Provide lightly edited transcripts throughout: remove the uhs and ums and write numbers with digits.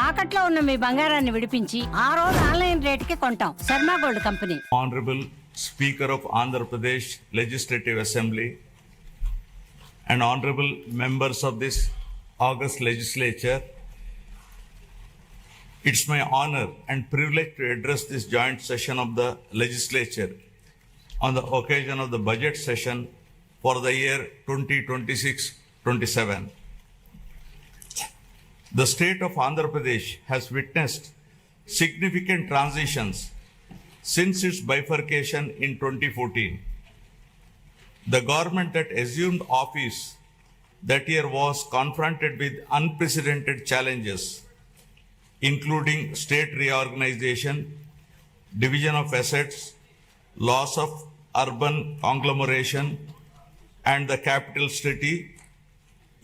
తాకట్లో ఉన్న మీ బంగారాన్ని విడిపించి ఆ రోజు ఆన్లైన్ రేటుకి కొంటాం. Sharma gold company. Honorable Speaker of Andhra Pradesh Legislative Assembly and honorable members of this August legislature, it's my honor and privilege to address this joint session of the legislature on the occasion of the budget session for the year 2026-27. The state of Andhra Pradesh has witnessed significant transitions since its bifurcation in 2014. The government that assumed office that year was confronted with unprecedented challenges, including state reorganization, division of assets, loss of urban conglomeration and the capital city,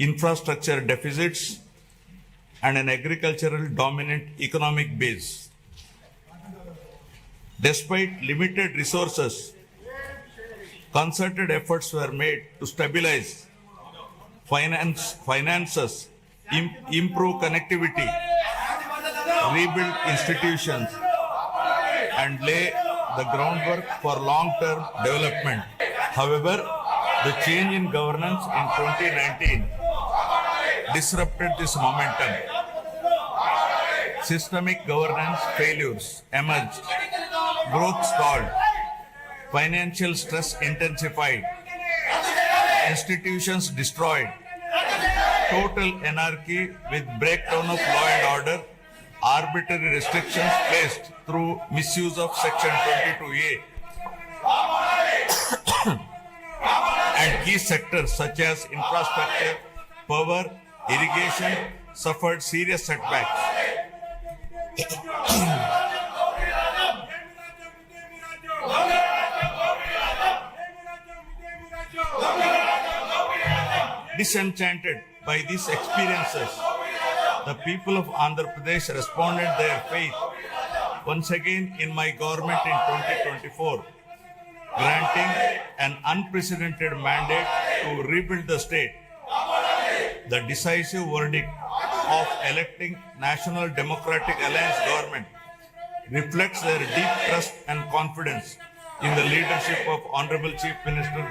infrastructure deficits, and an agricultural dominant economic base. Despite limited resources, concerted efforts were made to stabilize finances, improve connectivity, rebuild institutions, and lay the groundwork for long-term development. However, the change in governance in 2019 disrupted this momentum. Systemic governance failures emerged, growth stalled, financial stress intensified, institutions destroyed, total anarchy with breakdown of law and order, arbitrary restrictions placed through misuse of Section 22A, and key sectors such as infrastructure, power, irrigation suffered serious setbacks. Disenchanted by these experiences, the people of Andhra Pradesh responded their faith once again in my government in 2024, granting an unprecedented mandate to rebuild the state. The decisive verdict of electing National Democratic Alliance government reflects their deep trust and confidence in the leadership of Honorable Chief Minister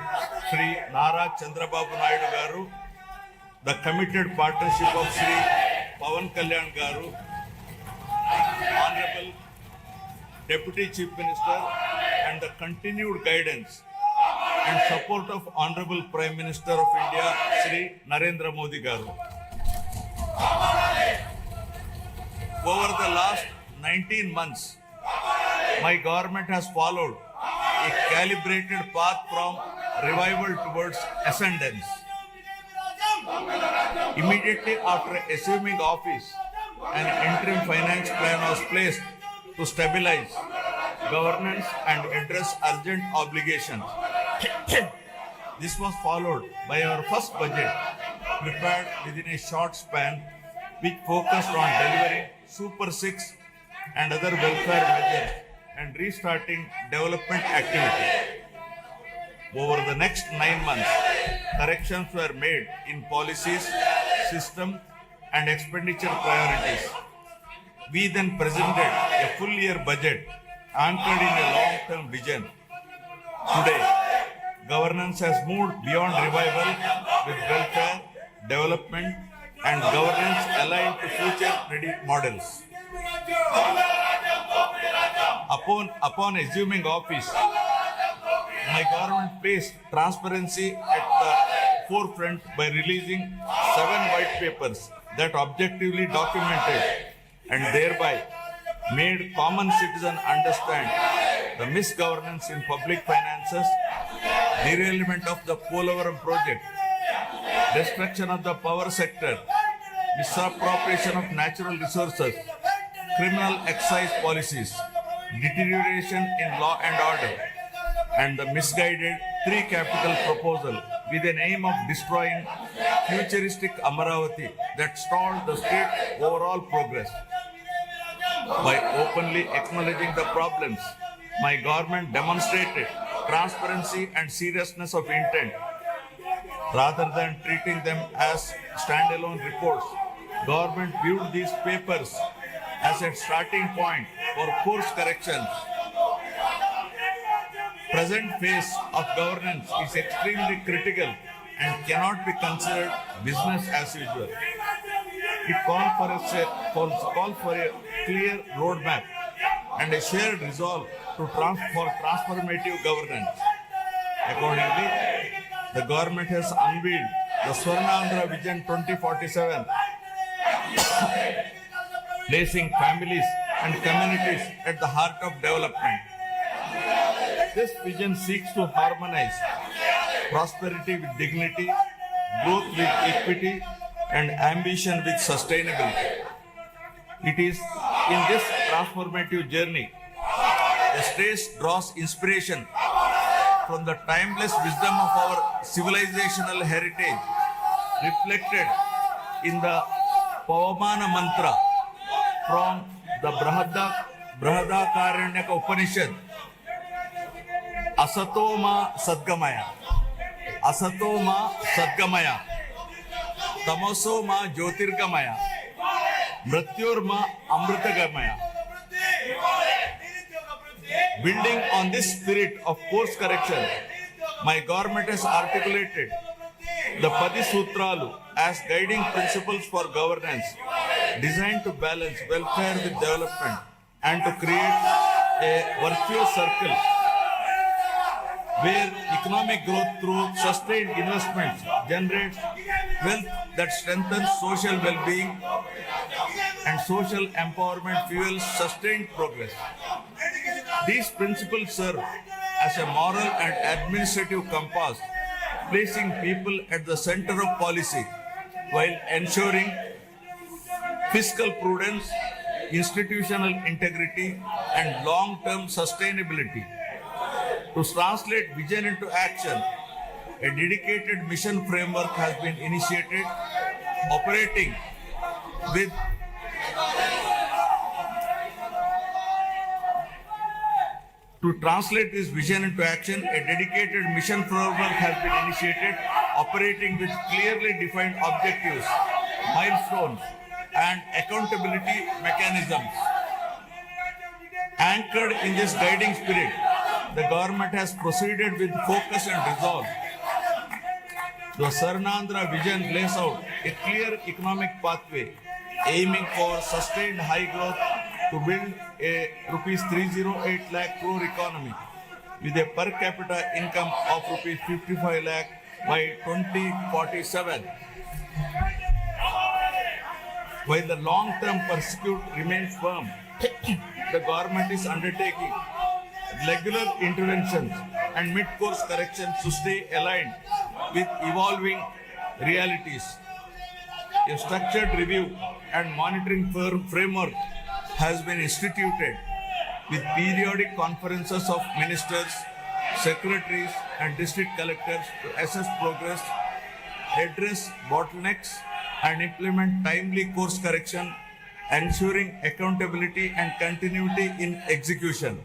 Sri Nara Chandrababu Naidu Garu, the committed partnership of Sri Pawan Kalyan Garu, Honorable Deputy Chief Minister, and the continued guidance and support of Honorable Prime Minister of India Sri Narendra Modi Garu. Over the last 19 months, my government has followed a calibrated path from revival towards ascendance. Immediately after assuming office, an interim finance plan was placed to stabilize governance and address urgent obligations. This was followed by our first budget, prepared within a short span, which focused on delivering Super 6 and other welfare measures and restarting development activity. Over the next 9 months, corrections were made in policies, system, and expenditure priorities. We then presented a full year budget anchored in a long-term vision. Today, governance has moved beyond revival with welfare, development, and governance aligned to future-ready models. Upon assuming office, my government placed transparency at the forefront by releasing 7 white papers that objectively documented and thereby made common citizens understand the misgovernance in public finances, derailment of the Polavaram project, destruction of the power sector, misappropriation of natural resources, criminal excise policies, deterioration in law and order, and the misguided 3 capital proposal with an aim of destroying futuristic Amaravati that stalled the state's overall progress. By openly acknowledging the problems, my government demonstrated transparency and seriousness of intent. Rather than treating them as standalone reports, government viewed these papers as a starting point for course corrections. Present phase of governance is extremely critical and cannot be considered business as usual. It calls for a clear roadmap and a shared resolve for transformative governance. Accordingly, the government has unveiled the Swarnandhra Vision 2047, placing families and communities at the heart of development. This vision seeks to harmonize prosperity with dignity, growth with equity, and ambition with sustainability. It is in this transformative journey, the state draws inspiration from the timeless wisdom of our civilizational heritage, reflected in the Pavamana mantra from the Brihadaranyaka Upanishad. Asato ma sadgamaya, asato ma sadgamaya, tamoso ma jyotirgamaya, mrityor ma amritagamaya. Building on this spirit of course correction, my government has articulated the Padi Sutralu as guiding principles for governance, designed to balance welfare with development and to create a virtuous circle where economic growth through sustained investments generates wealth that strengthens social well-being and social empowerment fuels sustained progress. These principles serve as a moral and administrative compass, placing people at the center of policy while ensuring fiscal prudence, institutional integrity, and long-term sustainability. To translate vision into action, a dedicated mission framework has been initiated, operating with To translate this vision into action, a dedicated mission framework has been initiated, operating with clearly defined objectives, milestones, and accountability mechanisms. Anchored in this guiding spirit, the government has proceeded with focus and resolve. The Swarnandhra vision lays out a clear economic pathway, aiming for sustained high growth to build a rupees 308 lakh crore economy with a per capita income of rupees 55 lakh by 2047. While the long-term pursuit remains firm, the government is undertaking regular interventions and mid-course corrections to stay aligned with evolving realities. A structured review and monitoring framework has been instituted with periodic conferences of ministers, secretaries, and district collectors to assess progress, address bottlenecks, and implement timely course correction, ensuring accountability and continuity in execution.